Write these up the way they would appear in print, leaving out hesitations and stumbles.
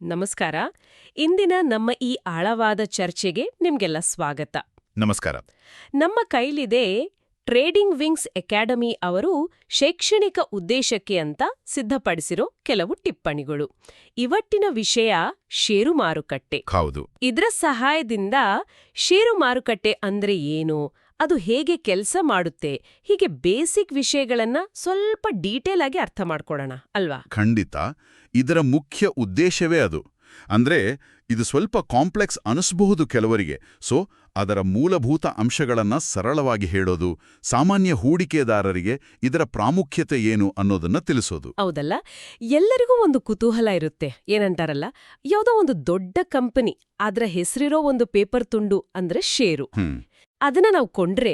ನಮಸ್ಕಾರ. ಇಂದಿನ ನಮ್ಮ ಈ ಆಳವಾದ ಚರ್ಚೆಗೆ ನಿಮ್ಗೆಲ್ಲ ಸ್ವಾಗತ. ನಮಸ್ಕಾರ. ನಮ್ಮ ಕೈಲಿದೆ ಟ್ರೇಡಿಂಗ್ ವಿಂಗ್ಸ್ ಅಕಾಡೆಮಿ ಅವರು ಶೈಕ್ಷಣಿಕ ಉದ್ದೇಶಕ್ಕೆ ಅಂತ ಸಿದ್ಧಪಡಿಸಿರೋ ಕೆಲವು ಟಿಪ್ಪಣಿಗಳು. ಇವತ್ತಿನ ವಿಷಯ ಷೇರು ಮಾರುಕಟ್ಟೆ. ಹೌದು. ಇದರ ಸಹಾಯದಿಂದ ಷೇರು ಮಾರುಕಟ್ಟೆ ಅಂದ್ರೆ ಏನು, ಅದು ಹೇಗೆ ಕೆಲಸ ಮಾಡುತ್ತೆ, ಹೀಗೆ ಬೇಸಿಕ್ ವಿಷಯಗಳನ್ನ ಸ್ವಲ್ಪ ಡೀಟೇಲ್ ಆಗಿ ಅರ್ಥ ಮಾಡ್ಕೊಳ್ಳೋಣ ಅಲ್ವಾ? ಖಂಡಿತ. ಇದರ ಮುಖ್ಯ ಉದ್ದೇಶವೇ ಅದು. ಅಂದ್ರೆ ಇದು ಸ್ವಲ್ಪ ಕಾಂಪ್ಲೆಕ್ಸ್ ಅನಿಸಬಹುದು ಕೆಲವರಿಗೆ. ಅದರ ಮೂಲಭೂತ ಅಂಶಗಳನ್ನ ಸರಳವಾಗಿ ಹೇಳೋದು, ಸಾಮಾನ್ಯ ಹೂಡಿಕೆದಾರರಿಗೆ ಇದರ ಪ್ರಾಮುಖ್ಯತೆ ಏನು ಅನ್ನೋದನ್ನ ತಿಳಿಸೋದು. ಹೌದಲ್ಲ? ಎಲ್ಲರಿಗೂ ಒಂದು ಕುತೂಹಲ ಇರುತ್ತೆ. ಏನಂತಾರಲ್ಲ, ಯಾವುದೋ ಒಂದು ದೊಡ್ಡ ಕಂಪನಿ, ಅದರ ಹೆಸರಿರೋ ಒಂದು ಪೇಪರ್ ತುಂಡು ಅಂದ್ರೆ ಷೇರು. ಅದನ್ನ ನಾವು ಕೊಂಡ್ರೆ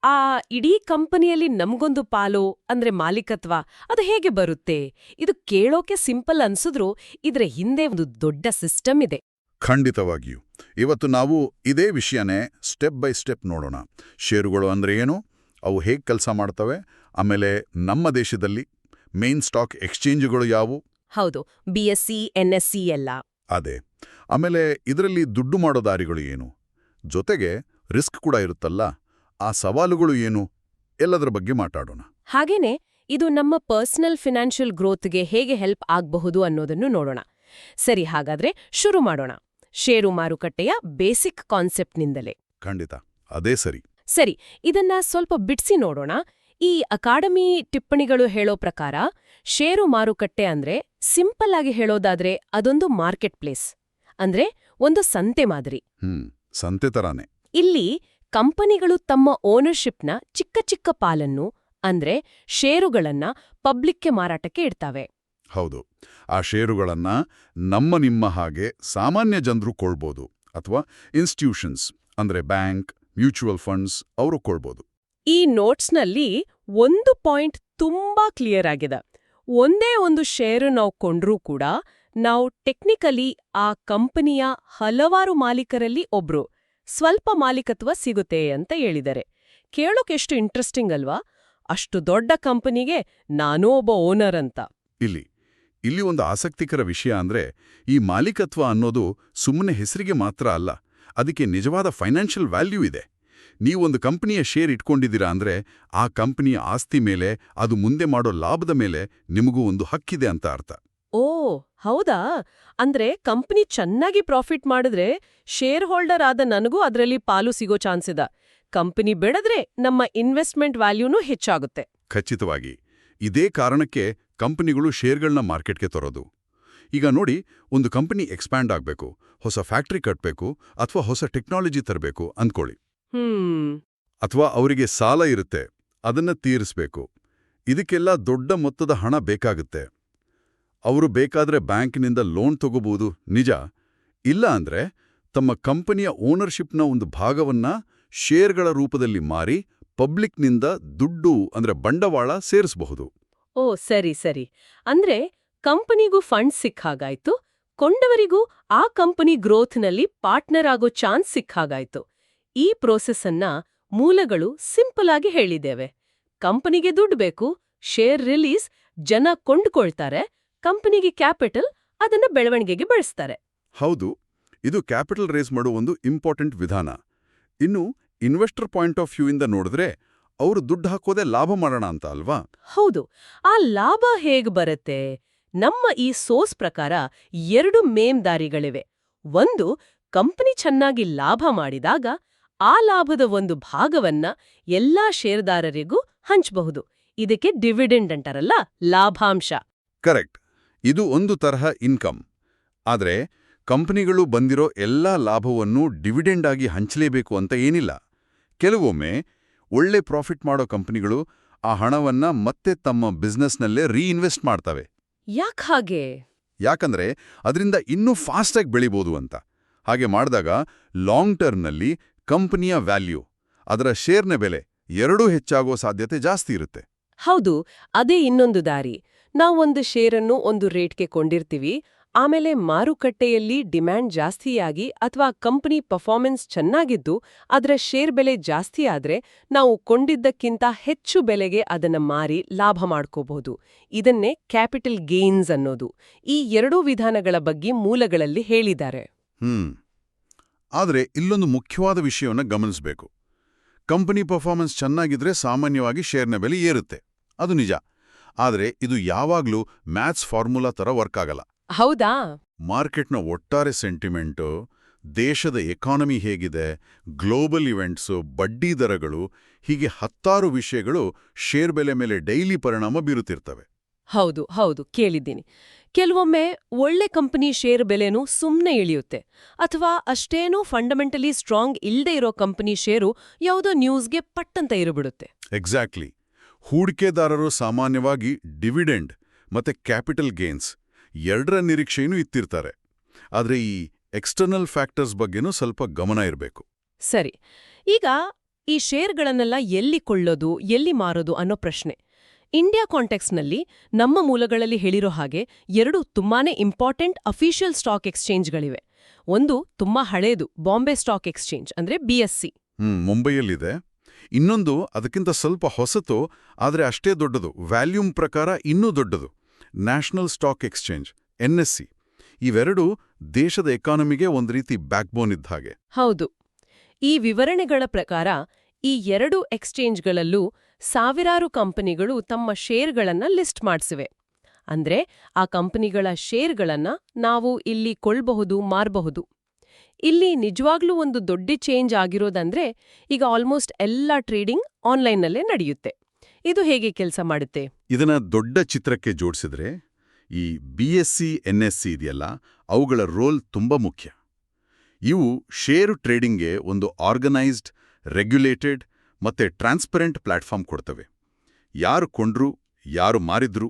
ಆ ಇಡೀ ಕಂಪನಿಯಲ್ಲಿ ನಮ್ಗೊಂದು ಪಾಲು ಅಂದ್ರೆ ಮಾಲೀಕತ್ವ ಅದು ಹೇಗೆ ಬರುತ್ತೆ? ಇದು ಕೇಳೋಕೆ ಸಿಂಪಲ್ ಅನ್ಸಿದ್ರು ಇದ್ರ ಹಿಂದೆ ಒಂದು ದೊಡ್ಡ ಸಿಸ್ಟಮ್ ಇದೆ. ಖಂಡಿತವಾಗಿಯೂ. ಇವತ್ತು ನಾವು ಇದೇ ವಿಷಯನೇ ಸ್ಟೆಪ್ ಬೈ ಸ್ಟೆಪ್ ನೋಡೋಣ. ಷೇರುಗಳು ಅಂದ್ರೆ ಏನು, ಅವು ಹೇಗೆ ಕೆಲಸ ಮಾಡ್ತವೆ, ಆಮೇಲೆ ನಮ್ಮ ದೇಶದಲ್ಲಿ ಮೇನ್ ಸ್ಟಾಕ್ ಎಕ್ಸ್ಚೇಂಜ್ಗಳು ಯಾವುವು. ಹೌದು, BSE, NSE ಎಲ್ಲ. ಅದೇ. ಆಮೇಲೆ ಇದರಲ್ಲಿ ದುಡ್ಡು ಮಾಡೋ ದಾರಿಗಳು ಏನು, ಜೊತೆಗೆ ರಿಸ್ಕ್ ಕೂಡ ಇರುತ್ತಲ್ಲ, ಆ ಸವಾಲುಗಳು ಏನು, ಎಲ್ಲದರ ಬಗ್ಗೆ ಮಾತಾಡೋಣ. ಹಾಗೇನೆ ಇದು ನಮ್ಮ ಪರ್ಸನಲ್ ಫಿನಾನ್ಷಿಯಲ್ ಗ್ರೋತ್ಗೆ ಹೇಗೆ ಹೆಲ್ಪ್ ಆಗಬಹುದು ಅನ್ನೋದನ್ನು ನೋಡೋಣ. ಸರಿ, ಹಾಗಾದ್ರೆ ಶುರು ಮಾಡೋಣ. ಷೇರು ಮಾರುಕಟ್ಟೆಯ ಬೇಸಿಕ್ ಕಾನ್ಸೆಪ್ಟ್ನಿಂದಲೇ. ಖಂಡಿತ, ಅದೇ ಸರಿ. ಸರಿ, ಇದನ್ನ ಸ್ವಲ್ಪ ಬಿಡ್ಸಿ ನೋಡೋಣ. ಈ ಅಕಾಡೆಮಿ ಟಿಪ್ಪಣಿಗಳು ಹೇಳೋ ಪ್ರಕಾರ ಷೇರು ಮಾರುಕಟ್ಟೆ ಅಂದ್ರೆ ಸಿಂಪಲ್ ಆಗಿ ಹೇಳೋದಾದ್ರೆ ಅದೊಂದು ಮಾರ್ಕೆಟ್ ಪ್ಲೇಸ್, ಅಂದ್ರೆ ಒಂದು ಸಂತೆ ಮಾದರಿ. ಸಂತೆ ತರಾನೆ. ಇಲ್ಲಿ ಕಂಪನಿಗಳು ತಮ್ಮ ಓನರ್ಶಿಪ್ನ ಚಿಕ್ಕ ಚಿಕ್ಕ ಪಾಲನ್ನು ಅಂದ್ರೆ ಷೇರುಗಳನ್ನ ಪಬ್ಲಿಕ್ಗೆ ಮಾರಾಟಕ್ಕೆ ಇಡ್ತಾವೆ. ಹೌದು. ಆ ಷೇರುಗಳನ್ನ ನಿಮ್ಮ ಹಾಗೆ ಸಾಮಾನ್ಯ ಜನರು ಕೊಳ್ಬೋದು, ಅಥವಾ ಇನ್ಸ್ಟಿಟ್ಯೂಷನ್ಸ್ ಅಂದ್ರೆ ಬ್ಯಾಂಕ್, ಮ್ಯೂಚುವಲ್ ಫಂಡ್ಸ್ ಅವರು ಕೊಳ್ಬೋದು. ಈ ನೋಟ್ಸ್ನಲ್ಲಿ ಒಂದು ಪಾಯಿಂಟ್ ತುಂಬಾ ಕ್ಲಿಯರ್ ಆಗಿದೆ. ಒಂದೇ ಒಂದು ಷೇರು ನಾವು ಕೊಂಡ್ರೂ ಕೂಡ ನಾವು ಟೆಕ್ನಿಕಲಿ ಆ ಕಂಪನಿಯ ಹಲವಾರು ಮಾಲೀಕರಲ್ಲಿ ಒಬ್ರು ಸ್ವಲ್ಪ ಮಾಲೀಕತ್ವ ಸಿಗುತ್ತೆ ಅಂತ ಹೇಳಿದರೆ ಕೇಳೋಕೆಷ್ಟು ಇಂಟ್ರೆಸ್ಟಿಂಗ್ ಅಲ್ವಾ? ಅಷ್ಟು ದೊಡ್ಡ ಕಂಪನಿಗೆ ನಾನೂ ಒಬ್ಬ ಓನರ್ ಅಂತ. ಇಲ್ಲಿ ಒಂದು ಆಸಕ್ತಿಕರ ವಿಷಯ ಅಂದ್ರೆ ಈ ಮಾಲೀಕತ್ವ ಅನ್ನೋದು ಸುಮ್ಮನೆ ಹೆಸರಿಗೆ ಮಾತ್ರ ಅಲ್ಲ, ಅದಕ್ಕೆ ನಿಜವಾದ ಫೈನಾನ್ಷಿಯಲ್ ವ್ಯಾಲ್ಯೂ ಇದೆ. ನೀವೊಂದು ಕಂಪನಿಯ ಶೇರ್ ಇಟ್ಕೊಂಡಿದ್ದೀರಾ ಅಂದ್ರೆ ಆ ಕಂಪನಿಯ ಆಸ್ತಿ ಮೇಲೆ, ಅದು ಮುಂದೆ ಮಾಡೋ ಲಾಭದ ಮೇಲೆ ನಿಮಗೂ ಒಂದು ಹಕ್ಕಿದೆ ಅಂತ ಅರ್ಥ. ಓ ಹೌದಾ? ಅಂದ್ರೆ ಕಂಪನಿ ಚೆನ್ನಾಗಿ ಪ್ರಾಫಿಟ್ ಮಾಡಿದ್ರೆ ಶೇರ್ ಹೋಲ್ಡರ್ ಆದ ನನಗೂ ಅದರಲ್ಲಿ ಪಾಲು ಸಿಗೋ ಚಾನ್ಸ್ ಇದೆ. ಕಂಪನಿ ಬೆಳೆದ್ರೆ ನಮ್ಮ ಇನ್ವೆಸ್ಟ್ಮೆಂಟ್ ವ್ಯಾಲ್ಯೂನೂ ಹೆಚ್ಚಾಗುತ್ತೆ. ಖಚಿತವಾಗಿ. ಇದೇ ಕಾರಣಕ್ಕೆ ಕಂಪನಿಗಳು ಶೇರ್ಗಳನ್ನ ಮಾರ್ಕೆಟ್ಗೆ ತರೋದು. ಈಗ ನೋಡಿ, ಒಂದು ಕಂಪನಿ ಎಕ್ಸ್ಪ್ಯಾಂಡ್ ಆಗಬೇಕು, ಹೊಸ ಫ್ಯಾಕ್ಟ್ರಿ ಕಟ್ಟಬೇಕು, ಅಥವಾ ಹೊಸ ಟೆಕ್ನಾಲಜಿ ತರಬೇಕು ಅಂದ್ಕೊಳ್ಳಿ. ಅಥವಾ ಅವರಿಗೆ ಸಾಲ ಇರುತ್ತೆ, ಅದನ್ನ ತೀರಿಸಬೇಕು. ಇದಕ್ಕೆಲ್ಲ ದೊಡ್ಡ ಮೊತ್ತದ ಹಣ ಬೇಕಾಗುತ್ತೆ. ಅವರು ಬೇಕಾದ್ರೆ ಬ್ಯಾಂಕಿನಿಂದ ಲೋನ್ ತಗೋಬಹುದು, ನಿಜ. ಇಲ್ಲ ಅಂದ್ರೆ ತಮ್ಮ ಕಂಪನಿಯ ಓನರ್ಶಿಪ್ನ ಒಂದು ಭಾಗವನ್ನ ಶೇರ್ಗಳ ರೂಪದಲ್ಲಿ ಮಾರಿ ಪಬ್ಲಿಕ್ನಿಂದ ದುಡ್ಡು ಅಂದ್ರೆ ಬಂಡವಾಳ ಸೇರಿಸಬಹುದು. ಓ ಸರಿ ಸರಿ. ಅಂದ್ರೆ ಕಂಪನಿಗೂ ಫಂಡ್ ಸಿಕ್ಕಾಗಾಯ್ತು, ಕೊಂಡವರಿಗೂ ಆ ಕಂಪನಿ ಗ್ರೋತ್ನಲ್ಲಿ ಪಾರ್ಟ್ನರ್ ಆಗೋ ಚಾನ್ಸ್ ಸಿಕ್ಕಾಗಾಯ್ತು. ಈ ಪ್ರೋಸೆಸ್ ಅನ್ನ ಮೂಲಗಳು ಸಿಂಪಲ್ ಆಗಿ ಹೇಳಿದ್ದೇವೆ. ಕಂಪನಿಗೆ ದುಡ್ಡು ಬೇಕು, ಶೇರ್ ರಿಲೀಸ್, ಜನ ಕೊಂಡ್ಕೊಳ್ತಾರೆ, ಕಂಪನಿಗೆ ಕ್ಯಾಪಿಟಲ್, ಅದನ್ನ ಬೆಳವಣಿಗೆಗೆ ಬಳಸ್ತಾರೆ. ಹೌದು, ಇದು ಕ್ಯಾಪಿಟಲ್ ರೇಸ್ ಮಾಡೋ ಒಂದು ಇಂಪಾರ್ಟೆಂಟ್ ವಿಧಾನ. ಇನ್ನು ಇನ್ವೆಸ್ಟರ್ ಪಾಯಿಂಟ್ ಆಫ್ ವ್ಯೂ ಇಂದ ನೋಡಿದ್ರೆ ಅವರು ದುಡ್ಡು ಹಾಕೋದೇ ಲಾಭ ಮಾಡೋಣ ಅಂತ ಅಲ್ವಾ? ಹೌದು. ಆ ಲಾಭ ಹೇಗ್ ಬರುತ್ತೆ? ನಮ್ಮ ಈ ಸೋರ್ಸ್ ಪ್ರಕಾರ 2 ಮೇನ್ ದಾರಿಗಳಿವೆ. ಒಂದು, ಕಂಪನಿ ಚೆನ್ನಾಗಿ ಲಾಭ ಮಾಡಿದಾಗ ಆ ಲಾಭದ ಒಂದು ಭಾಗವನ್ನ ಎಲ್ಲಾ ಷೇರುದಾರರಿಗೂ ಹಂಚಬಹುದು. ಇದಕ್ಕೆ ಡಿವಿಡೆಂಡ್ ಅಂತಾರಲ್ಲ, ಲಾಭಾಂಶ. ಕರೆಕ್ಟ್. ಇದು ಒಂದು ತರಹ ಇನ್ಕಮ್. ಆದ್ರೆ ಕಂಪನಿಗಳು ಬಂದಿರೋ ಎಲ್ಲಾ ಲಾಭವನ್ನು ಡಿವಿಡೆಂಡ್ ಆಗಿ ಹಂಚಲೇಬೇಕು ಅಂತ ಏನಿಲ್ಲ. ಕೆಲವೊಮ್ಮೆ ಒಳ್ಳೆ ಪ್ರಾಫಿಟ್ ಮಾಡೋ ಕಂಪನಿಗಳು ಆ ಹಣವನ್ನ ಮತ್ತೆ ತಮ್ಮ ಬಿಸ್ನೆಸ್ನಲ್ಲೇ ರೀಇನ್ವೆಸ್ಟ್ ಮಾಡ್ತವೆ. ಯಾಕ್ ಹಾಗೆ? ಯಾಕಂದ್ರೆ ಅದರಿಂದ ಇನ್ನೂ ಫಾಸ್ಟಾಗಿ ಬೆಳಿಬೋದು ಅಂತ. ಹಾಗೆ ಮಾಡಿದಾಗ ಲಾಂಗ್ ಟರ್ಮ್ನಲ್ಲಿ ಕಂಪನಿಯ ವ್ಯಾಲ್ಯೂ, ಅದರ ಶೇರ್ನ ಬೆಲೆ ಎರಡೂ ಹೆಚ್ಚಾಗೋ ಸಾಧ್ಯತೆ ಜಾಸ್ತಿ ಇರುತ್ತೆ. ಹೌದು, ಅದೇ ಇನ್ನೊಂದು ದಾರಿ. ನಾವೊಂದು ಶೇರನ್ನು ಒಂದು ರೇಟ್ಗೆ ಕೊಂಡಿರ್ತೀವಿ, ಆಮೇಲೆ ಮಾರುಕಟ್ಟೆಯಲ್ಲಿ ಡಿಮ್ಯಾಂಡ್ ಜಾಸ್ತಿಯಾಗಿ ಅಥವಾ ಕಂಪನಿ ಪರ್ಫಾರ್ಮೆನ್ಸ್ ಚೆನ್ನಾಗಿದ್ದು ಅದರ ಶೇರ್ ಬೆಲೆ ಜಾಸ್ತಿ ಆದ್ರೆ ನಾವು ಕೊಂಡಿದ್ದಕ್ಕಿಂತ ಹೆಚ್ಚು ಬೆಲೆಗೆ ಅದನ್ನ ಮಾರಿ ಲಾಭ ಮಾಡ್ಕೋಬಹುದು. ಇದನ್ನೇ ಕ್ಯಾಪಿಟಲ್ ಗೇನ್ಸ್ ಅನ್ನೋದು. ಈ ಎರಡೂ ವಿಧಾನಗಳ ಬಗ್ಗೆ ಮೂಲಗಳಲ್ಲಿ ಹೇಳಿದ್ದಾರೆ. ಆದರೆ ಇಲ್ಲೊಂದು ಮುಖ್ಯವಾದ ವಿಷಯವನ್ನು ಗಮನಿಸಬೇಕು. ಕಂಪನಿ ಪರ್ಫಾರ್ಮೆನ್ಸ್ ಚೆನ್ನಾಗಿದ್ರೆ ಸಾಮಾನ್ಯವಾಗಿ ಶೇರ್ನ ಬೆಲೆ ಏರುತ್ತೆ, ಅದು ನಿಜ. ಆದರೆ ಇದು ಯಾವಾಗ್ಲೂ ಮ್ಯಾಥ್ಸ್ ಫಾರ್ಮುಲಾ ಥರ ವರ್ಕ್ ಆಗಲ್ಲ. ಹೌದಾ? ಮಾರ್ಕೆಟ್ನ ಒಟ್ಟಾರೆ ಸೆಂಟಿಮೆಂಟು, ದೇಶದ ಎಕಾನಮಿ ಹೇಗಿದೆ, ಗ್ಲೋಬಲ್ ಇವೆಂಟ್ಸು, ಬಡ್ಡಿ ದರಗಳು, ಹೀಗೆ ಹತ್ತಾರು ವಿಷಯಗಳು ಶೇರ್ ಬೆಲೆ ಮೇಲೆ ಡೈಲಿ ಪರಿಣಾಮ ಬೀರುತ್ತಿರ್ತವೆ. ಹೌದು ಹೌದು, ಕೇಳಿದ್ದೀನಿ. ಕೆಲವೊಮ್ಮೆ ಒಳ್ಳೆ ಕಂಪನಿ ಶೇರ್ ಬೆಲೆನೂ ಸುಮ್ನೆ ಇಳಿಯುತ್ತೆ, ಅಥವಾ ಅಷ್ಟೇನೂ ಫಂಡಮೆಂಟಲಿ ಸ್ಟ್ರಾಂಗ್ ಇಲ್ದೇ ಇರೋ ಕಂಪನಿ ಶೇರು ಯಾವುದೋ ನ್ಯೂಸ್ಗೆ ಪಟ್ಟಂತ ಇರುಬಿಡುತ್ತೆ. ಎಕ್ಸಾಕ್ಟ್ಲಿ. ಹೂಡಿಕೆದಾರರು ಸಾಮಾನ್ಯವಾಗಿ ಡಿವಿಡೆಂಡ್ ಮತ್ತೆ ಕ್ಯಾಪಿಟಲ್ ಗೇನ್ಸ್ ಎರಡರ ನಿರೀಕ್ಷೆಯೂ ಇತ್ತಿರ್ತಾರೆ. ಆದರೆ ಈ ಎಕ್ಸ್ಟರ್ನಲ್ ಫ್ಯಾಕ್ಟರ್ಸ್ ಬಗ್ಗೆನೂ ಸ್ವಲ್ಪ ಗಮನ ಇರಬೇಕು. ಸರಿ, ಈಗ ಈ ಶೇರ್ಗಳನ್ನೆಲ್ಲ ಎಲ್ಲಿ ಕೊಳ್ಳೋದು, ಎಲ್ಲಿ ಮಾರೋದು ಅನ್ನೋ ಪ್ರಶ್ನೆ. ಇಂಡಿಯಾ ಕಾಂಟೆಕ್ಸ್ನಲ್ಲಿ ನಮ್ಮ ಮೂಲಗಳಲ್ಲಿ ಹೇಳಿರೋ ಹಾಗೆ ಎರಡು ತುಂಬಾನೇ ಇಂಪಾರ್ಟೆಂಟ್ ಅಫಿಷಿಯಲ್ ಸ್ಟಾಕ್ ಎಕ್ಸ್ಚೇಂಜ್ಗಳಿವೆ. ಒಂದು ತುಂಬಾ ಹಳೇದು, ಬಾಂಬೆ ಸ್ಟಾಕ್ ಎಕ್ಸ್ಚೇಂಜ್ ಅಂದ್ರೆ BSE. ಮುಂಬೈಯಲ್ಲಿದೆ. ಇನ್ನೊಂದು ಅದಕ್ಕಿಂತ ಸ್ವಲ್ಪ ಹೊಸತು, ಆದರೆ ಅಷ್ಟೇ ದೊಡ್ಡದು, ವ್ಯಾಲ್ಯೂಮ್ ಪ್ರಕಾರ ಇನ್ನೂ ದೊಡ್ಡದು, ನ್ಯಾಷನಲ್ ಸ್ಟಾಕ್ ಎಕ್ಸ್ಚೇಂಜ್ NSE. ಇವೆರಡೂ ದೇಶದ ಎಕಾನಮಿಗೆ ಒಂದು ರೀತಿ ಬ್ಯಾಕ್ಬೋನ್ ಇದ್ದ ಹಾಗೆ. ಹೌದು. ಈ ವಿವರಣೆಗಳ ಪ್ರಕಾರ ಈ ಎರಡು ಎಕ್ಸ್ಚೇಂಜ್ಗಳಲ್ಲೂ ಸಾವಿರಾರು ಕಂಪನಿಗಳು ತಮ್ಮ ಶೇರ್ಗಳನ್ನ ಲಿಸ್ಟ್ ಮಾಡಿಸಿವೆ. ಅಂದ್ರೆ ಆ ಕಂಪನಿಗಳ ಶೇರ್ಗಳನ್ನ ನಾವು ಇಲ್ಲಿ ಕೊಳ್ಳಬಹುದು, ಮಾರಬಹುದು. ಇಲ್ಲಿ ನಿಜವಾಗ್ಲೂ ಒಂದು ದೊಡ್ಡ ಚೇಂಜ್ ಆಗಿರೋದಂದ್ರೆ ಈಗ ಆಲ್ಮೋಸ್ಟ್ ಎಲ್ಲ ಟ್ರೇಡಿಂಗ್ ಆನ್ಲೈನ್ನಲ್ಲೇ ನಡೆಯುತ್ತೆ. ಇದು ಹೇಗೆ ಕೆಲಸ ಮಾಡುತ್ತೆ? ಇದನ್ನ ದೊಡ್ಡ ಚಿತ್ರಕ್ಕೆ ಜೋಡಿಸಿದ್ರೆ ಈ BSE NSE ಇದೆಯಲ್ಲ, ಅವುಗಳ ರೋಲ್ ತುಂಬಾ ಮುಖ್ಯ. ಇವು ಷೇರು ಟ್ರೇಡಿಂಗ್ಗೆ ಒಂದು ಆರ್ಗನೈಸ್ಡ್, ರೆಗ್ಯುಲೇಟೆಡ್ ಮತ್ತೆ ಟ್ರಾನ್ಸ್ಪರೆಂಟ್ ಪ್ಲಾಟ್ಫಾರ್ಮ್ ಕೊಡ್ತವೆ. ಯಾರು ಕೊಂಡ್ರು, ಯಾರು ಮಾರಿದ್ರು,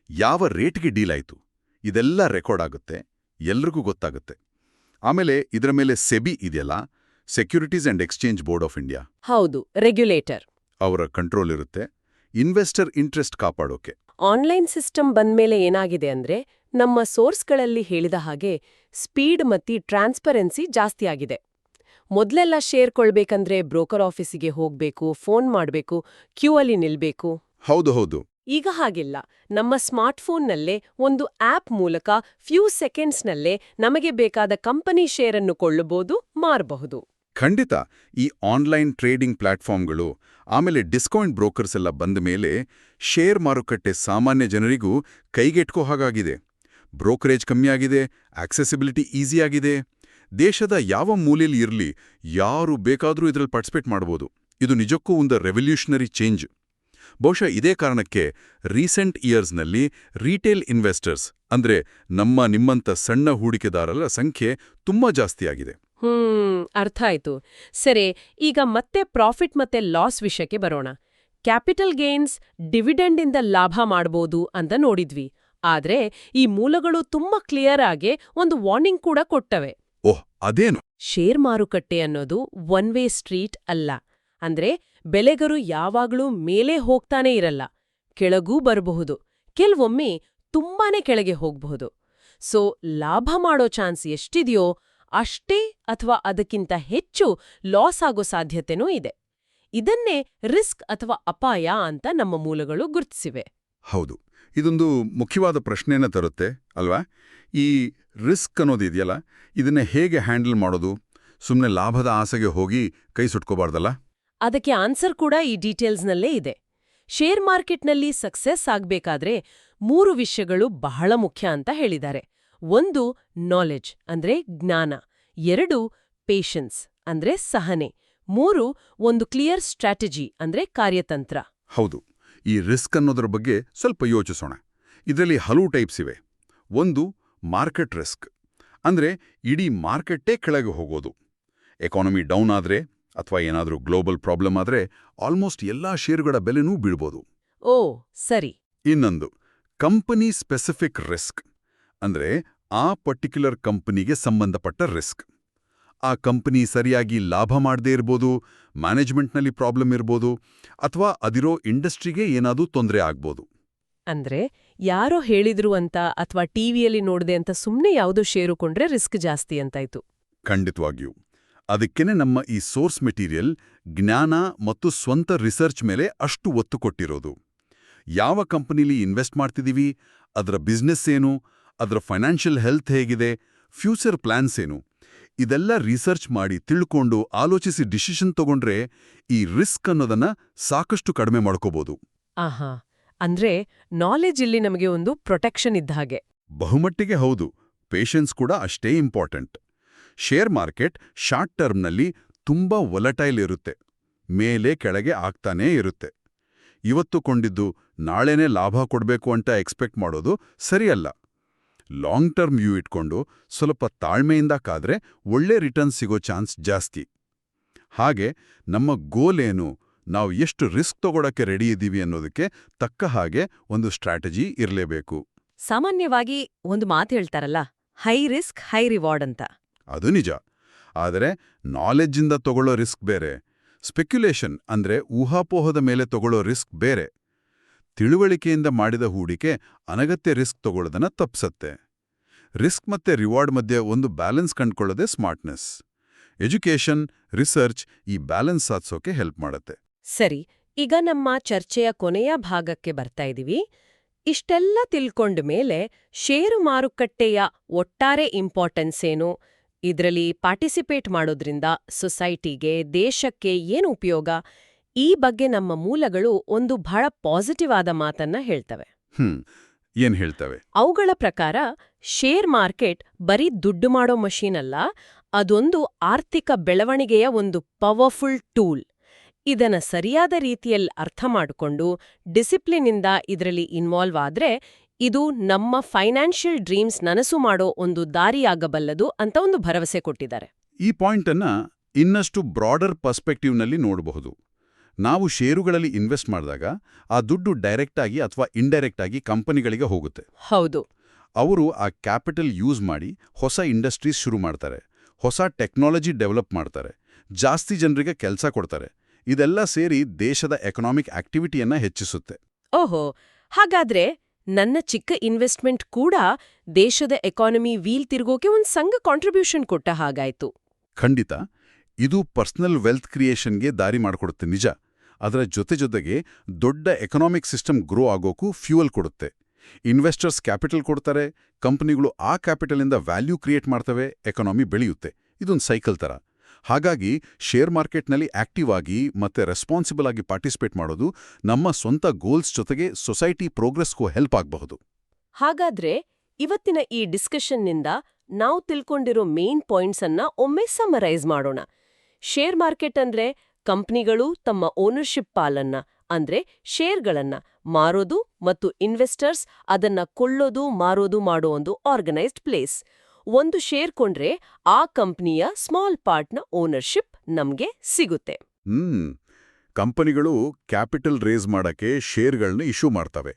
ಯಾವ ರೇಟ್ಗೆ ಡೀಲ್ ಆಯಿತು, ಇದೆಲ್ಲ ರೆಕಾರ್ಡ್ ಆಗುತ್ತೆ, ಎಲ್ರಿಗೂ ಗೊತ್ತಾಗುತ್ತೆ. ಆಮೇಲೆ ಇದರ ಮೇಲೆ ಸೆಬಿ ಇದೆಯಲ್ಲ, securities and exchange board of India, ಹೌದು, ರೆಗ್ಯುಲೇಟರ್, ಅವರ ಕಂಟ್ರೋಲ್ ಇರುತ್ತೆ ಇನ್ವೆಸ್ಟರ್ ಇಂಟ್ರೆಸ್ಟ್ ಕಾಪಾಡೋಕೆ. ಆನ್ಲೈನ್ ಸಿಸ್ಟಮ್ ಬಂದ್ಮೇಲೆ ಏನಾಗಿದೆ ಅಂದ್ರೆ ನಮ್ಮ ಸೋರ್ಸ್ಗಳಲ್ಲಿ ಹೇಳಿದ ಹಾಗೆ ಸ್ಪೀಡ್ ಮತ್ತು ಟ್ರಾನ್ಸ್ಪರೆನ್ಸಿ ಜಾಸ್ತಿ ಆಗಿದೆ. ಮೊದಲೆಲ್ಲ ಶೇರ್ ಕೊಳ್ಬೇಕಂದ್ರೆ ಬ್ರೋಕರ್ ಆಫೀಸಿಗೆ ಹೋಗ್ಬೇಕು, ಫೋನ್ ಮಾಡ್ಬೇಕು, ಕ್ಯೂ ಅಲ್ಲಿ ನಿಲ್ಬೇಕು. ಹೌದು. ಈಗ ಹಾಗಿಲ್ಲ. ನಮ್ಮ ಸ್ಮಾರ್ಟ್ಫೋನ್ನಲ್ಲೇ ಒಂದು ಆಪ್ ಮೂಲಕ ಫ್ಯೂ ಸೆಕೆಂಡ್ಸ್ನಲ್ಲೇ ನಮಗೆ ಬೇಕಾದ ಕಂಪನಿ ಶೇರನ್ನು ಕೊಳ್ಳಬಹುದು, ಮಾರಬಹುದು. ಖಂಡಿತ. ಈ ಆನ್ಲೈನ್ ಟ್ರೇಡಿಂಗ್ ಪ್ಲಾಟ್ಫಾರ್ಮ್ಗಳು ಆಮೇಲೆ ಡಿಸ್ಕೌಂಟ್ ಬ್ರೋಕರ್ಸ್ ಎಲ್ಲ ಬಂದ ಮೇಲೆ ಶೇರ್ ಮಾರುಕಟ್ಟೆ ಸಾಮಾನ್ಯ ಜನರಿಗೂ ಕೈಗೆಟ್ಕೋ ಹಾಗಾಗಿದೆ. ಬ್ರೋಕರೇಜ್ ಕಮ್ಮಿಯಾಗಿದೆ, ಆಕ್ಸೆಸಿಬಿಲಿಟಿ ಈಸಿಯಾಗಿದೆ. ದೇಶದ ಯಾವ ಮೂಲೆಯಲ್ಲಿ ಇರಲಿ ಯಾರು ಬೇಕಾದರೂ ಇದರಲ್ಲಿ ಪಾರ್ಟಿಸಿಪೇಟ್ ಮಾಡಬಹುದು. ಇದು ನಿಜಕ್ಕೂ ಒಂದು ರೆವಲ್ಯೂಷನರಿ ಚೇಂಜ್. ಬಹುಶಃ ಇದೇ ಕಾರಣಕ್ಕೆ ರೀಸೆಂಟ್ ಇಯರ್ಸ್ನಲ್ಲಿ ರಿಟೇಲ್ ಇನ್ವೆಸ್ಟರ್ಸ್ ಅಂದ್ರೆ ನಿಮ್ಮಂಥ ಸಣ್ಣ ಹೂಡಿಕೆದಾರರ ಸಂಖ್ಯೆ ತುಂಬಾ ಜಾಸ್ತಿಯಾಗಿದೆ. ಅರ್ಥ ಆಯ್ತು. ಸರಿ, ಈಗ ಮತ್ತೆ ಪ್ರಾಫಿಟ್ ಮತ್ತೆ ಲಾಸ್ ವಿಷಯಕ್ಕೆ ಬರೋಣ. ಕ್ಯಾಪಿಟಲ್ ಗೇನ್ಸ್, ಡಿವಿಡೆಂಡ್ ಇಂದ ಲಾಭ ಮಾಡಬಹುದು ಅಂತ ನೋಡಿದ್ವಿ. ಆದ್ರೆ ಈ ಮೂಲಗಳು ತುಂಬಾ ಕ್ಲಿಯರ್ ಆಗಿ ಒಂದು ವಾರ್ನಿಂಗ್ ಕೂಡ ಕೊಟ್ಟವೆ. ಓಹ್, ಅದೇನು? ಶೇರ್ ಮಾರುಕಟ್ಟೆ ಅನ್ನೋದು ಒನ್ ವೇ ಸ್ಟ್ರೀಟ್ ಅಲ್ಲ. ಅಂದ್ರೆ ಬೆಲೆಗರು ಯಾವಾಗ್ಲೂ ಮೇಲೆ ಹೋಗ್ತಾನೆ ಇರಲ್ಲ, ಕೆಳಗೂ ಬರಬಹುದು, ಕೆಲವೊಮ್ಮೆ ತುಂಬಾನೇ ಕೆಳಗೆ ಹೋಗಬಹುದು. ಸೊ ಲಾಭ ಮಾಡೋ ಚಾನ್ಸ್ ಎಷ್ಟಿದೆಯೋ ಅಷ್ಟೇ ಅಥವಾ ಅದಕ್ಕಿಂತ ಹೆಚ್ಚು ಲಾಸ್ ಆಗೋ ಸಾಧ್ಯತೆನೂ ಇದೆ. ಇದನ್ನೇ ರಿಸ್ಕ್ ಅಥವಾ ಅಪಾಯ ಅಂತ ನಮ್ಮ ಮೂಲಗಳು ಗುರುತಿಸಿವೆ. ಹೌದು, ಇದೊಂದು ಮುಖ್ಯವಾದ ಪ್ರಶ್ನೆನ ತರುತ್ತೆ ಅಲ್ವಾ? ಈ ರಿಸ್ಕ್ ಅನ್ನೋದಿದೆಯಲ್ಲ, ಇದನ್ನ ಹೇಗೆ ಹ್ಯಾಂಡಲ್ ಮಾಡೋದು? ಸುಮ್ಮನೆ ಲಾಭದ ಆಸೆಗೆ ಹೋಗಿ ಕೈ ಸುಟ್ಕೋಬಾರ್ದಲ್ಲ? ಅದಕ್ಕೆ ಆನ್ಸರ್ ಕೂಡ ಈ ಡೀಟೇಲ್ಸ್ನಲ್ಲೇ ಇದೆ. ಶೇರ್ ಮಾರ್ಕೆಟ್ನಲ್ಲಿ ಸಕ್ಸೆಸ್ ಆಗ್ಬೇಕಾದ್ರೆ 3 ವಿಷಯಗಳು ಬಹಳ ಮುಖ್ಯ ಅಂತ ಹೇಳಿದ್ದಾರೆ. 1 ನಾಲೆಡ್ಜ್ ಅಂದ್ರೆ ಜ್ಞಾನ, 2 ಪೇಷನ್ಸ್ ಅಂದ್ರೆ ಸಹನೆ, 3 ಒಂದು ಕ್ಲಿಯರ್ ಸ್ಟ್ರಾಟಜಿ ಅಂದ್ರೆ ಕಾರ್ಯತಂತ್ರ. ಹೌದು, ಈ ರಿಸ್ಕ್ ಅನ್ನೋದ್ರ ಬಗ್ಗೆ ಸ್ವಲ್ಪ ಯೋಚಿಸೋಣ. ಇದರಲ್ಲಿ ಹಲವು ಟೈಪ್ಸ್ ಇವೆ. 1 ಮಾರ್ಕೆಟ್ ರಿಸ್ಕ್ ಅಂದ್ರೆ ಇಡೀ ಮಾರ್ಕೆಟ್ಟೇ ಕೆಳಗೆ ಹೋಗೋದು. ಎಕಾನಮಿ ಡೌನ್ ಆದ್ರೆ ಅಥವಾ ಏನಾದರೂ ಗ್ಲೋಬಲ್ ಪ್ರಾಬ್ಲಮ್ ಆದ್ರೆ ಆಲ್ಮೋಸ್ಟ್ ಎಲ್ಲಾ ಷೇರುಗಳ ಬೆಲೆನೂ ಬೀಳ್ಬೋದು. ಓ ಸರಿ. ಇನ್ನೊಂದು ಕಂಪನಿ ಸ್ಪೆಸಿಫಿಕ್ ರಿಸ್ಕ್ ಅಂದ್ರೆ ಆ ಪರ್ಟಿಕ್ಯುಲರ್ ಕಂಪನಿಗೆ ಸಂಬಂಧಪಟ್ಟ ರಿಸ್ಕ್. ಆ ಕಂಪನಿ ಸರಿಯಾಗಿ ಲಾಭ ಮಾಡದೇ ಇರ್ಬೋದು, ಮ್ಯಾನೇಜ್ಮೆಂಟ್ನಲ್ಲಿ ಪ್ರಾಬ್ಲಮ್ ಇರ್ಬೋದು, ಅಥವಾ ಅದಿರೋ ಇಂಡಸ್ಟ್ರಿಗೆ ಏನಾದರೂ ತೊಂದರೆ ಆಗ್ಬೋದು. ಅಂದ್ರೆ ಯಾರೋ ಹೇಳಿದ್ರು ಅಂತ ಅಥವಾ ಟಿವಿಯಲ್ಲಿ ನೋಡ್ದೆ ಅಂತ ಸುಮ್ನೆ ಯಾವುದೋ ಷೇರು ಕೊಂಡ್ರೆ ರಿಸ್ಕ್ ಜಾಸ್ತಿ ಅಂತಾಯ್ತು. ಖಂಡಿತವಾಗಿಯೂ. ಅದಕ್ಕೇನೆ ನಮ್ಮ ಈ ಸೋರ್ಸ್ ಮೆಟೀರಿಯಲ್ ಜ್ಞಾನ ಮತ್ತು ಸ್ವಂತ ರಿಸರ್ಚ್ ಮೇಲೆ ಅಷ್ಟು ಒತ್ತು ಕೊಟ್ಟಿರೋದು. ಯಾವ ಕಂಪನಿಲಿ ಇನ್ವೆಸ್ಟ್ ಮಾಡ್ತಿದ್ದೀವಿ, ಅದರ ಬಿಸ್ನೆಸ್ ಏನು, ಅದರ ಫೈನಾನ್ಷಿಯಲ್ ಹೆಲ್ತ್ ಹೇಗಿದೆ, ಫ್ಯೂಚರ್ ಪ್ಲಾನ್ಸ್ ಏನು, ಇದೆಲ್ಲ ರಿಸರ್ಚ್ ಮಾಡಿ ತಿಳ್ಕೊಂಡು ಆಲೋಚಿಸಿ ಡಿಸಿಷನ್ ತಗೊಂಡ್ರೆ ಈ ರಿಸ್ಕ್ ಅನ್ನೋದನ್ನ ಸಾಕಷ್ಟು ಕಡಿಮೆ ಮಾಡ್ಕೋಬಹುದು. ಆಹಾ, ಅಂದ್ರೆ ನಾಲೆಜ್ ಇಲ್ಲಿ ನಮಗೆ ಒಂದು ಪ್ರೊಟೆಕ್ಷನ್ ಇದ್ದ ಹಾಗೆ. ಬಹುಮಟ್ಟಿಗೆ ಹೌದು. ಪೇಷನ್ಸ್ ಕೂಡ ಅಷ್ಟೇ ಇಂಪಾರ್ಟೆಂಟ್. ಶೇರ್ ಮಾರ್ಕೆಟ್ ಶಾರ್ಟ್ ಟರ್ಮ್ನಲ್ಲಿ ತುಂಬಾ ವೊಲಟೈಲ್ ಇರುತ್ತೆ. ಮೇಲೆ ಕೆಳಗೆ ಆಗ್ತಾನೇ ಇರುತ್ತೆ. ಇವತ್ತು ಕೊಂಡಿದ್ದು ನಾಳೆನೇ ಲಾಭ ಕೊಡಬೇಕು ಅಂತ ಎಕ್ಸ್ಪೆಕ್ಟ್ ಮಾಡೋದು ಸರಿಯಲ್ಲ. ಲಾಂಗ್ ಟರ್ಮ್ ವ್ಯೂ ಇಟ್ಕೊಂಡು ಸ್ವಲ್ಪ ತಾಳ್ಮೆಯಿಂದ ಕಾದ್ರೆ ಒಳ್ಳೆ ರಿಟರ್ನ್ ಸಿಗೋ ಚಾನ್ಸ್ ಜಾಸ್ತಿ. ಹಾಗೆ ನಮ್ಮ ಗೋಲ್ ಏನು, ನಾವು ಎಷ್ಟು ರಿಸ್ಕ್ ತಗೊಳಕ್ಕೆ ರೆಡಿ ಇದ್ದೀವಿ ಅನ್ನೋದಕ್ಕೆ ತಕ್ಕ ಹಾಗೆ ಒಂದು ಸ್ಟ್ರಾಟಜಿ ಇರಲೇಬೇಕು. ಸಾಮಾನ್ಯವಾಗಿ ಒಂದು ಮಾತು ಹೇಳ್ತಾರಲ್ಲ, ಹೈ ರಿಸ್ಕ್ ಹೈ ರಿವಾರ್ಡ್ ಅಂತ. ಅದು ನಿಜ. ಆದರೆ ನಾಲೆಡ್ಜಿಂದ ತಗೊಳ್ಳೋ ರಿಸ್ಕ್ ಬೇರೆ, ಸ್ಪೆಕ್ಯುಲೇಷನ್ ಅಂದ್ರೆ ಊಹಾಪೋಹದ ಮೇಲೆ ತಗೊಳ್ಳೋ ರಿಸ್ಕ್ ಬೇರೆ. ತಿಳುವಳಿಕೆಯಿಂದ ಮಾಡಿದ ಹೂಡಿಕೆ ಅನಗತ್ಯ ರಿಸ್ಕ್ ತಗೊಳ್ಳೋದನ್ನ ತಪ್ಸತ್ತೆ. ರಿಸ್ಕ್ ಮತ್ತೆ ರಿವಾರ್ಡ್ ಮಧ್ಯೆ ಒಂದು ಬ್ಯಾಲೆನ್ಸ್ ಕಂಡ್ಕೊಳ್ಳೋದೇ ಸ್ಮಾರ್ಟ್ನೆಸ್. ಎಜುಕೇಷನ್, ರಿಸರ್ಚ್ ಈ ಬ್ಯಾಲೆನ್ಸ್ ಸಾಧಿಸೋಕೆ ಹೆಲ್ಪ್ ಮಾಡುತ್ತೆ. ಸರಿ, ಈಗ ನಮ್ಮ ಚರ್ಚೆಯ ಕೊನೆಯ ಭಾಗಕ್ಕೆ ಬರ್ತಾ ಇದೀವಿ. ಇಷ್ಟೆಲ್ಲ ತಿಳ್ಕೊಂಡ ಮೇಲೆ ಷೇರು ಮಾರುಕಟ್ಟೆಯ ಒಟ್ಟಾರೆ ಇಂಪಾರ್ಟೆನ್ಸ್ ಏನು, ಇದರಲ್ಲಿ ಪಾರ್ಟಿಸಿಪೇಟ್ ಮಾಡೋದ್ರಿಂದ ಸೊಸೈಟಿಗೆ, ದೇಶಕ್ಕೆ ಏನು ಉಪಯೋಗ, ಈ ಬಗ್ಗೆ ನಮ್ಮ ಮೂಲಗಳು ಒಂದು ಬಹಳ ಪಾಸಿಟಿವ್ ಆದ ಮಾತನ್ನ ಹೇಳ್ತವೆ. ಏನ್ ಹೇಳ್ತವೆ? ಅವುಗಳ ಪ್ರಕಾರ ಶೇರ್ ಮಾರ್ಕೆಟ್ ಬರೀ ದುಡ್ಡು ಮಾಡೋ ಮಷೀನ್ ಅಲ್ಲ, ಅದೊಂದು ಆರ್ಥಿಕ ಬೆಳವಣಿಗೆಯ ಒಂದು ಪವರ್ಫುಲ್ ಟೂಲ್. ಇದನ್ನ ಸರಿಯಾದ ರೀತಿಯಲ್ಲಿ ಅರ್ಥ ಮಾಡಿಕೊಂಡು ಡಿಸಿಪ್ಲಿನಿಂದ ಇದರಲ್ಲಿ ಇನ್ವಾಲ್ವ್ ಆದ್ರೆ ಇದು ನಮ್ಮ ಫೈನಾನ್ಷಿಯಲ್ ಡ್ರೀಮ್ಸ್ ನನಸು ಮಾಡೋ ಒಂದು ದಾರಿಯಾಗಬಲ್ಲದು ಅಂತ ಒಂದು ಭರವಸೆ ಕೊಟ್ಟಿದ್ದಾರೆ. ಈ ಪಾಯಿಂಟನ್ನ ಇನ್ನಷ್ಟು ಬ್ರಾಡರ್ ಪರ್ಸ್ಪೆಕ್ಟಿವ್ನಲ್ಲಿ ನೋಡಬಹುದು. ನಾವು ಷೇರುಗಳಲ್ಲಿ ಇನ್ವೆಸ್ಟ್ ಮಾಡಿದಾಗ ಆ ದುಡ್ಡು ಡೈರೆಕ್ಟ್ ಆಗಿ ಅಥವಾ ಇಂಡೈರೆಕ್ಟ್ ಆಗಿ ಕಂಪನಿಗಳಿಗೆ ಹೋಗುತ್ತೆ. ಹೌದು. ಅವರು ಆ ಕ್ಯಾಪಿಟಲ್ ಯೂಸ್ ಮಾಡಿ ಹೊಸ ಇಂಡಸ್ಟ್ರೀಸ್ ಶುರು ಮಾಡ್ತಾರೆ, ಹೊಸ ಟೆಕ್ನಾಲಜಿ ಡೆವಲಪ್ ಮಾಡ್ತಾರೆ, ಜಾಸ್ತಿ ಜನರಿಗೆ ಕೆಲಸ ಕೊಡ್ತಾರೆ. ಇದೆಲ್ಲ ಸೇರಿ ದೇಶದ ಎಕನಾಮಿಕ್ ಆಕ್ಟಿವಿಟಿಯನ್ನ ಹೆಚ್ಚಿಸುತ್ತೆ. ಓಹೋ, ಹಾಗಾದ್ರೆ ನನ್ನ ಚಿಕ್ಕ ಇನ್ವೆಸ್ಟ್ಮೆಂಟ್ ಕೂಡ ದೇಶದ ಎಕಾನಮಿ ವೀಲ್ ತಿರುಗೋಕೆ ಒಂದು ಸಂಘ ಕಾಂಟ್ರಿಬ್ಯೂಷನ್ ಕೊಟ್ಟ ಹಾಗಾಯ್ತು. ಖಂಡಿತ. ಇದು ಪರ್ಸನಲ್ ವೆಲ್ತ್ ಕ್ರಿಯೇಷನ್ಗೆ ದಾರಿ ಮಾಡಿಕೊಡುತ್ತೆ ನಿಜ. ಅದರ ಜೊತೆಗೆ ದೊಡ್ಡ ಎಕನಾಮಿಕ್ ಸಿಸ್ಟಮ್ ಗ್ರೋ ಆಗೋಕ್ಕೂ ಫ್ಯೂಯಲ್ ಕೊಡುತ್ತೆ. ಇನ್ವೆಸ್ಟರ್ಸ್ ಕ್ಯಾಪಿಟಲ್ ಕೊಡ್ತಾರೆ, ಕಂಪನಿಗಳು ಆ ಕ್ಯಾಪಿಟಲಿಂದ ವ್ಯಾಲ್ಯೂ ಕ್ರಿಯೇಟ್ ಮಾಡ್ತವೆ, ಎಕನಾಮಿ ಬೆಳೆಯುತ್ತೆ. ಇದೊಂದು ಸೈಕಲ್ ತರ. ಹಾಗಾಗಿ ಶೇರ್ ಮಾರ್ಕೆಟ್ನಲ್ಲಿ ಆಕ್ಟಿವ್ ಆಗಿ ಮತ್ತೆ ರೆಸ್ಪಾನ್ಸಿಬಲ್ ಆಗಿ ಪಾರ್ಟಿಸಿಪೇಟ್ ಮಾಡೋದು ನಮ್ಮ ಸ್ವಂತ ಗೋಲ್ಸ್ ಜೊತೆಗೆ ಸೊಸೈಟಿ ಪ್ರೋಗ್ರೆಸ್ಗೂ ಹೆಲ್ಪ್ ಆಗಬಹುದು. ಹಾಗಾದ್ರೆ ಇವತ್ತಿನ ಈ ಡಿಸ್ಕಷನ್ನಿಂದ ನಾವು ತಿಳ್ಕೊಂಡಿರೋ ಮೇನ್ ಪಾಯಿಂಟ್ಸ್ ಅನ್ನ ಒಮ್ಮೆ ಸಮರೈಸ್ ಮಾಡೋಣ. ಶೇರ್ ಮಾರ್ಕೆಟ್ ಅಂದ್ರೆ ಕಂಪ್ನಿಗಳು ತಮ್ಮ ಓನರ್ಶಿಪ್ ಪಾಲನ್ನ ಅಂದ್ರೆ ಶೇರ್ಗಳನ್ನ ಮಾರೋದು ಮತ್ತು ಇನ್ವೆಸ್ಟರ್ಸ್ ಅದನ್ನ ಕೊಳ್ಳೋದು ಮಾರೋದು ಮಾಡೋ ಒಂದು ಆರ್ಗನೈಸ್ಡ್ ಪ್ಲೇಸ್. ಒಂದು ಶೇರ್ ಕೊಂಡ್ರೆ ಆ ಕಂಪ್ನಿಯ ಸ್ಮಾಲ್ ಪಾರ್ಟ್ನ ಓನರ್ಶಿಪ್ ನಮ್ಗೆ ಸಿಗುತ್ತೆ. ಕಂಪನಿಗಳು ಕ್ಯಾಪಿಟಲ್ ರೇಸ್ ಮಾಡಕ್ಕೆ ಶೇರ್ಗಳನ್ನ ಇಶ್ಯೂ ಮಾಡ್ತವೆ.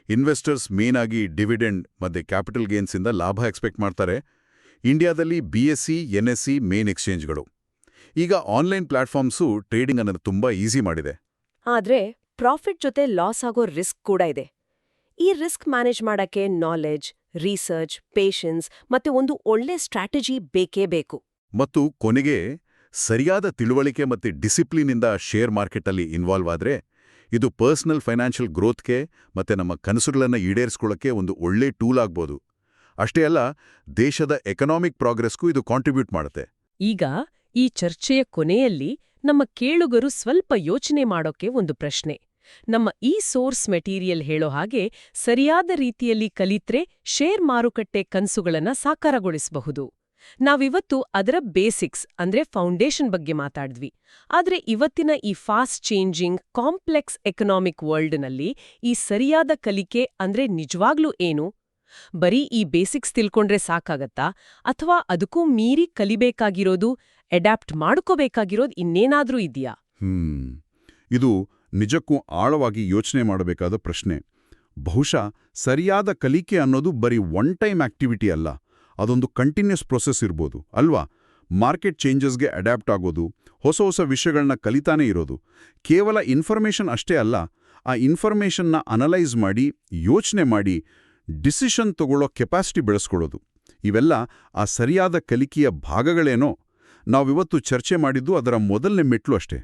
ಇನ್ವೆಸ್ಟರ್ಸ್ ಮೇನ್ ಆಗಿ ಡಿವಿಡೆಂಡ್ ಮತ್ತೆ ಕ್ಯಾಪಿಟಲ್ ಗೇನ್ಸಿಂದ ಲಾಭ ಎಕ್ಸ್ಪೆಕ್ಟ್ ಮಾಡ್ತಾರೆ. ಇಂಡಿಯಾದಲ್ಲಿ BSE, NSE ಮೇನ್ ಎಕ್ಸ್ಚೇಂಜ್ಗಳು. ಈಗ ಆನ್ಲೈನ್ ಪ್ಲಾಟ್ಫಾರ್ಮ್ಸು ಟ್ರೇಡಿಂಗ್ ಅನ್ನೋದು ತುಂಬಾ ಈಸಿ ಮಾಡಿದೆ. ಆದ್ರೆ ಪ್ರಾಫಿಟ್ ಜೊತೆ ಲಾಸ್ ಆಗೋ ರಿಸ್ಕ್ ಕೂಡ ಇದೆ. ಈ ರಿಸ್ಕ್ ಮ್ಯಾನೇಜ್ ಮಾಡಕ್ಕೆ ನಾಲೆಡ್ಜ್, ರಿಸರ್ಚ್, ಪೇಷನ್ಸ್ ಮತ್ತೆ ಒಂದು ಒಳ್ಳೆ ಸ್ಟ್ರಾಟಜಿ ಬೇಕೇ ಬೇಕು. ಮತ್ತು ಕೊನೆಗೆ ಸರಿಯಾದ ತಿಳುವಳಿಕೆ ಮತ್ತೆ ಡಿಸಿಪ್ಲಿನಿಂದ ಶೇರ್ ಮಾರ್ಕೆಟಲ್ಲಿ ಇನ್ವಾಲ್ವ್ ಆದ್ರೆ ಇದು ಪರ್ಸನಲ್ ಫೈನಾನ್ಷಿಯಲ್ ಗ್ರೋತ್ಗೆ ಮತ್ತೆ ನಮ್ಮ ಕನಸುಗಳನ್ನು ಈಡೇರಿಸ್ಕೊಳ್ಳೋಕ್ಕೆ ಒಂದು ಒಳ್ಳೆ ಟೂಲ್ ಆಗ್ಬೋದು. ಅಷ್ಟೇ ಅಲ್ಲ, ದೇಶದ ಎಕನಾಮಿಕ್ ಪ್ರೋಗ್ರೆಸ್ಗೂ ಇದು ಕಾಂಟ್ರಿಬ್ಯೂಟ್ ಮಾಡುತ್ತೆ. ಈಗ ಈ ಚರ್ಚೆಯ ಕೊನೆಯಲ್ಲಿ ನಮ್ಮ ಕೇಳುಗರು ಸ್ವಲ್ಪ ಯೋಚನೆ ಮಾಡೋಕೆ ಒಂದು ಪ್ರಶ್ನೆ. ನಮ್ಮ ಈ ಸೋರ್ಸ್ ಮೆಟೀರಿಯಲ್ ಹೇಳೋ ಹಾಗೆ ಸರಿಯಾದ ರೀತಿಯಲ್ಲಿ ಕಲಿತ್ರೆ ಶೇರ್ ಮಾರುಕಟ್ಟೆ ಕನಸುಗಳನ್ನ ಸಾಕಾರಗೊಳಿಸಬಹುದು. ನಾವಿವತ್ತು ಅದರ ಬೇಸಿಕ್ಸ್ ಅಂದ್ರೆ ಫೌಂಡೇಶನ್ ಬಗ್ಗೆ ಮಾತಾಡಿದ್ವಿ. ಆದ್ರೆ ಇವತ್ತಿನ ಈ ಫಾಸ್ಟ್ ಚೇಂಜಿಂಗ್ ಕಾಂಪ್ಲೆಕ್ಸ್ ಎಕನಾಮಿಕ್ ವರ್ಲ್ಡ್ನಲ್ಲಿ ಈ ಸರಿಯಾದ ಕಲಿಕೆ ಅಂದ್ರೆ ನಿಜವಾಗ್ಲೂ ಏನು? ಬರೀ ಈ ಬೇಸಿಕ್ಸ್ ತಿಳ್ಕೊಂಡ್ರೆ ಸಾಕಾಗತ್ತಾ, ಅಥವಾ ಅದಕ್ಕೂ ಮೀರಿ ಕಲಿಬೇಕಾಗಿರೋದು, ಅಡ್ಯಾಪ್ಟ್ ಮಾಡ್ಕೋಬೇಕಾಗಿರೋದು ಇನ್ನೇನಾದ್ರೂ ಇದೆಯಾ? ಇದು ನಿಜಕ್ಕೂ ಆಳವಾಗಿ ಯೋಚನೆ ಮಾಡಬೇಕಾದ ಪ್ರಶ್ನೆ. ಬಹುಶಃ ಸರಿಯಾದ ಕಲಿಕೆ ಅನ್ನೋದು ಬರೀ ಒನ್ ಟೈಮ್ ಆಕ್ಟಿವಿಟಿ ಅಲ್ಲ, ಅದೊಂದು ಕಂಟಿನ್ಯೂಸ್ ಪ್ರೊಸೆಸ್ ಇರ್ಬೋದು ಅಲ್ವಾ? ಮಾರ್ಕೆಟ್ ಚೇಂಜಸ್ಗೆ ಅಡ್ಯಾಪ್ಟ್ ಆಗೋದು, ಹೊಸ ಹೊಸ ವಿಷಯಗಳನ್ನ ಕಲಿತಾನೇ ಇರೋದು. ಕೇವಲ ಇನ್ಫಾರ್ಮೇಷನ್ ಅಷ್ಟೇ ಅಲ್ಲ, ಆ ಇನ್ಫಾರ್ಮೇಷನ್ನ ಅನಲೈಸ್ ಮಾಡಿ ಯೋಚನೆ ಮಾಡಿ ಡಿಸಿಷನ್ ತಗೊಳ್ಳೋ ಕೆಪಾಸಿಟಿ ಬೆಳೆಸ್ಕೊಳ್ಳೋದು ಇವೆಲ್ಲ ಆ ಸರಿಯಾದ ಕಲಿಕೆಯ ಭಾಗಗಳೇನೋ ನಾವಿವತ್ತು ಚರ್ಚೆ ಮಾಡಿದ್ದು ಅದರ ಮೊದಲನೇ ಮೆಟ್ಲು ಅಷ್ಟೇ.